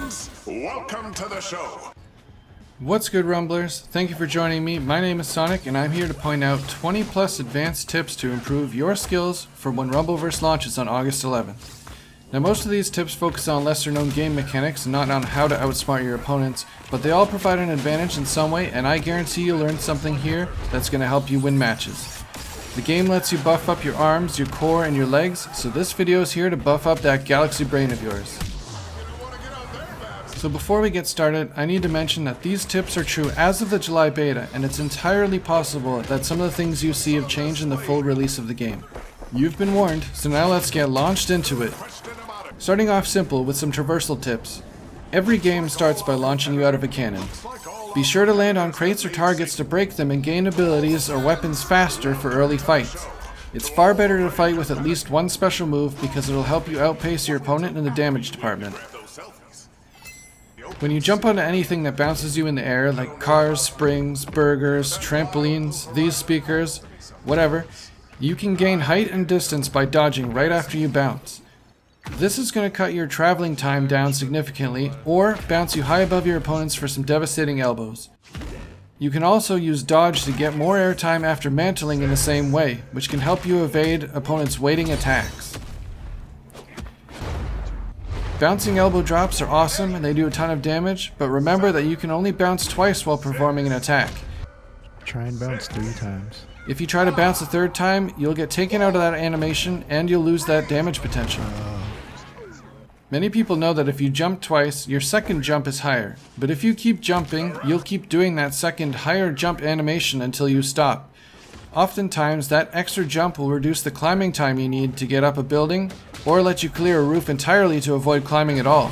friends. Welcome to the show. What's good, Rumblers? Thank you for joining me. My name is Sonic, and I'm here to point out 20 plus advanced tips to improve your skills for when Rumbleverse launches on August 11th. Now, most of these tips focus on lesser known game mechanics and not on how to outsmart your opponents, but they all provide an advantage in some way, and I guarantee you'll learn something here that's going to help you win matches. The game lets you buff up your arms, your core, and your legs, so this video is here to buff up that galaxy brain of yours. So before we get started, I need to mention that these tips are true as of the July beta, and it's entirely possible that some of the things you see have changed in the full release of the game. You've been warned, so now let's get launched into it. Starting off simple with some traversal tips. Every game starts by launching you out of a cannon. Be sure to land on crates or targets to break them and gain abilities or weapons faster for early fights. It's far better to fight with at least one special move because it'll help you outpace your opponent in the damage department. When you jump onto anything that bounces you in the air, like cars, springs, burgers, trampolines, these speakers, whatever, you can gain height and distance by dodging right after you bounce. This is going to cut your traveling time down significantly, or bounce you high above your opponents for some devastating elbows. You can also use dodge to get more airtime after mantling in the same way, which can help you evade opponents' waiting attacks. Bouncing elbow drops are awesome and they do a ton of damage, but remember that you can only bounce twice while performing an attack. Try and bounce 3 times. If you try to bounce a third time, you'll get taken out of that animation and you'll lose that damage potential. Many people know that if you jump twice, your second jump is higher. But if you keep jumping, you'll keep doing that second higher jump animation until you stop. Oftentimes, that extra jump will reduce the climbing time you need to get up a building, or let you clear a roof entirely to avoid climbing at all.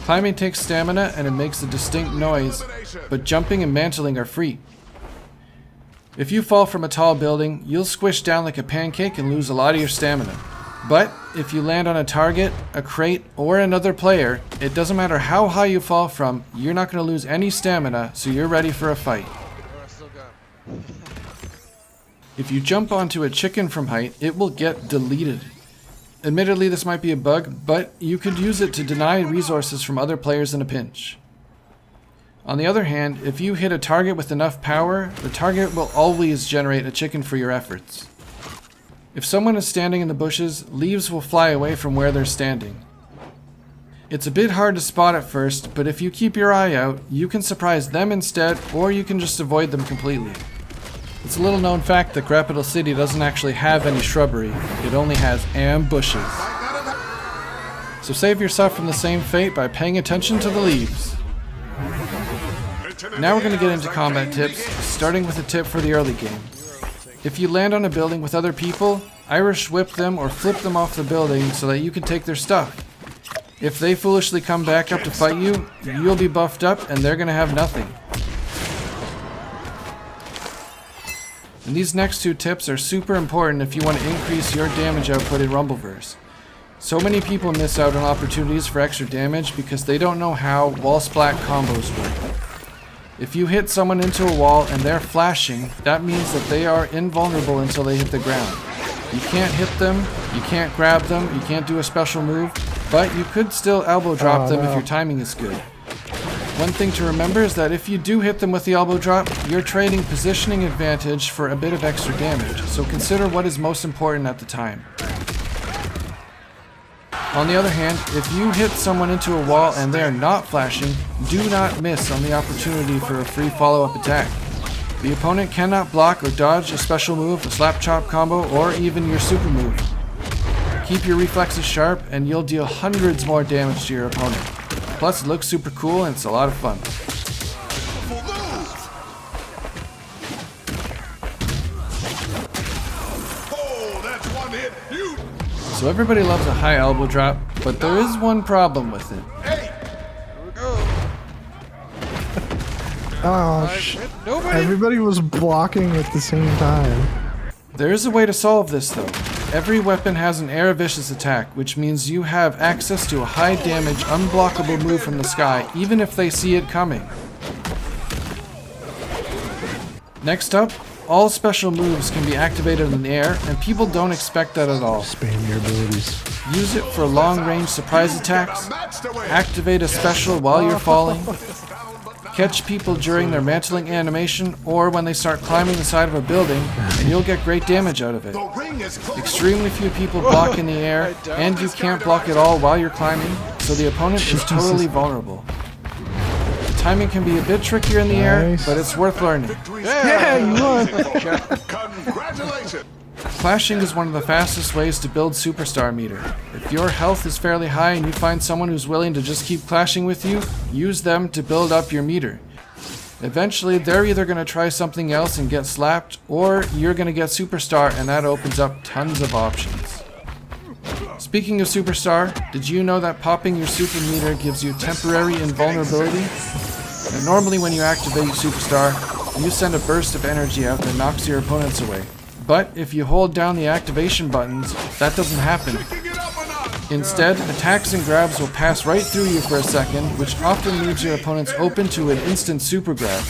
Climbing takes stamina and it makes a distinct noise, but jumping and mantling are free. If you fall from a tall building, you'll squish down like a pancake and lose a lot of your stamina. But if you land on a target, a crate, or another player, it doesn't matter how high you fall from, you're not going to lose any stamina, so you're ready for a fight. If you jump onto a chicken from height, it will get deleted. Admittedly, this might be a bug, but you could use it to deny resources from other players in a pinch. On the other hand, if you hit a target with enough power, the target will always generate a chicken for your efforts. If someone is standing in the bushes, leaves will fly away from where they're standing. It's a bit hard to spot at first, but if you keep your eye out, you can surprise them instead, or you can just avoid them completely. It's a little known fact that Capital City doesn't actually have any shrubbery, it only has ambushes. So save yourself from the same fate by paying attention to the leaves. Now we're going to get into combat tips, starting with a tip for the early game. If you land on a building with other people, Irish whip them or flip them off the building so that you can take their stuff. If they foolishly come back up to fight you, you'll be buffed up and they're going to have nothing. And these next 2 tips are super important if you want to increase your damage output in Rumbleverse. So many people miss out on opportunities for extra damage because they don't know how wall splat combos work. If you hit someone into a wall and they're flashing, that means that they are invulnerable until they hit the ground. You can't hit them, you can't grab them, you can't do a special move, but you could still elbow drop them if your timing is good. One thing to remember is that if you do hit them with the elbow drop, you're trading positioning advantage for a bit of extra damage, so consider what is most important at the time. On the other hand, if you hit someone into a wall and they are not flashing, do not miss on the opportunity for a free follow-up attack. The opponent cannot block or dodge a special move, a slap chop combo, or even your super move. Keep your reflexes sharp and you'll deal hundreds more damage to your opponent. Plus it looks super cool and it's a lot of fun. So everybody loves a high elbow drop, but there is one problem with it. Oh shit. Everybody was blocking at the same time. There is a way to solve this though. Every weapon has an air vicious attack, which means you have access to a high damage, unblockable move from the sky, even if they see it coming. Next up, all special moves can be activated in the air, and people don't expect that at all. Spam your abilities. Use it for long-range surprise attacks, activate a special while you're falling, catch people during their mantling animation, or when they start climbing the side of a building, and you'll get great damage out of it. Extremely few people block in the air, and you can't block at all while you're climbing, so the opponent is totally vulnerable. The timing can be a bit trickier in the air, but it's worth learning. Yeah, you won. Congratulations. Clashing is one of the fastest ways to build superstar meter. If your health is fairly high and you find someone who's willing to just keep clashing with you, use them to build up your meter. Eventually, they're either going to try something else and get slapped, or you're going to get superstar, and that opens up tons of options. Speaking of superstar, did you know that popping your super meter gives you temporary invulnerability? And normally when you activate superstar, you send a burst of energy out that knocks your opponents away. But if you hold down the activation buttons, that doesn't happen. Instead, attacks and grabs will pass right through you for a second, which often leaves your opponents open to an instant super grab.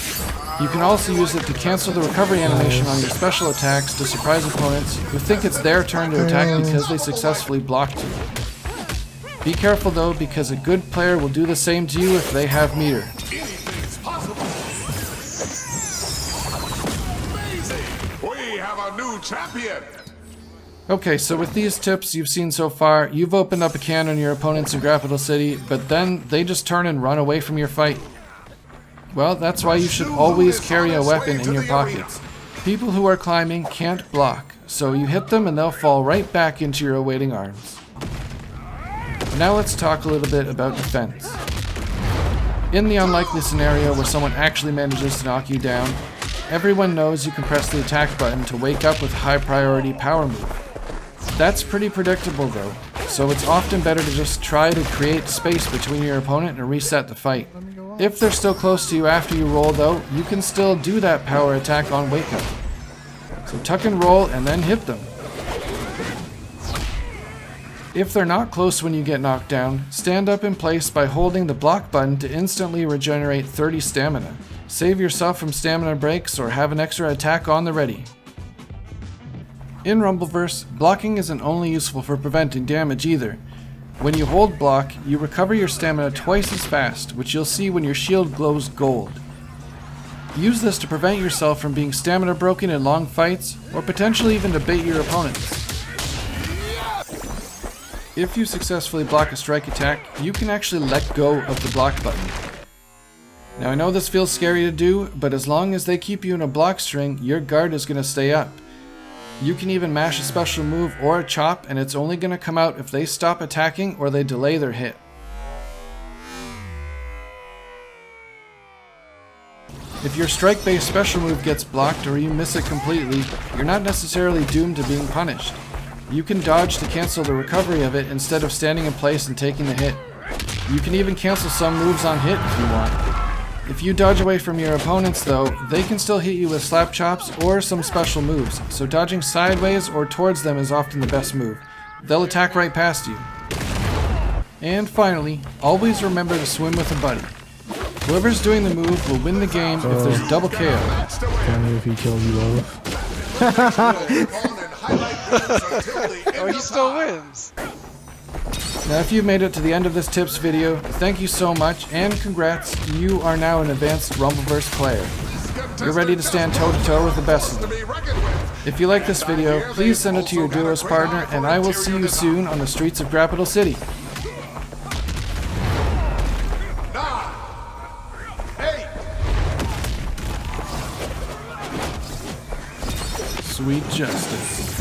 You can also use it to cancel the recovery animation on your special attacks to surprise opponents who think it's their turn to attack because they successfully blocked you. Be careful though, because a good player will do the same to you if they have meter. We have a new champion. Okay, so with these tips you've seen so far, you've opened up a can on your opponents in Capital City, but then they just turn and run away from your fight. Well, that's why you should always carry a weapon in your pockets. People who are climbing can't block, so you hit them and they'll fall right back into your awaiting arms. Now let's talk a little bit about defense. In the unlikely scenario where someone actually manages to knock you down, everyone knows you can press the attack button to wake up with a high priority power move. That's pretty predictable though, so it's often better to just try to create space between your opponent and reset the fight. If they're still close to you after you roll though, you can still do that power attack on wake up. So tuck and roll and then hit them. If they're not close when you get knocked down, stand up in place by holding the block button to instantly regenerate 30 stamina. Save yourself from stamina breaks or have an extra attack on the ready. In Rumbleverse, blocking isn't only useful for preventing damage either. When you hold block, you recover your stamina twice as fast, which you'll see when your shield glows gold. Use this to prevent yourself from being stamina broken in long fights, or potentially even to bait your opponents. If you successfully block a strike attack, you can actually let go of the block button. Now I know this feels scary to do, but as long as they keep you in a block string, your guard is going to stay up. You can even mash a special move or a chop, and it's only going to come out if they stop attacking or they delay their hit. If your strike-based special move gets blocked or you miss it completely, you're not necessarily doomed to being punished. You can dodge to cancel the recovery of it instead of standing in place and taking the hit. You can even cancel some moves on hit if you want. If you dodge away from your opponents though, they can still hit you with slap chops or some special moves, so dodging sideways or towards them is often the best move. They'll attack right past you. And finally, always remember to swim with a buddy. Whoever's doing the move will win the game if there's double KO. Tell me if he kills you both. Oh, he still wins. Now if you've made it to the end of this tips video, thank you so much, and congrats, you are now an advanced Rumbleverse player. You're ready to stand toe-to-toe with the best of them. If you like this video, please send it to your Duos partner, and I will see you soon on the streets of Capital City. 8. Sweet justice.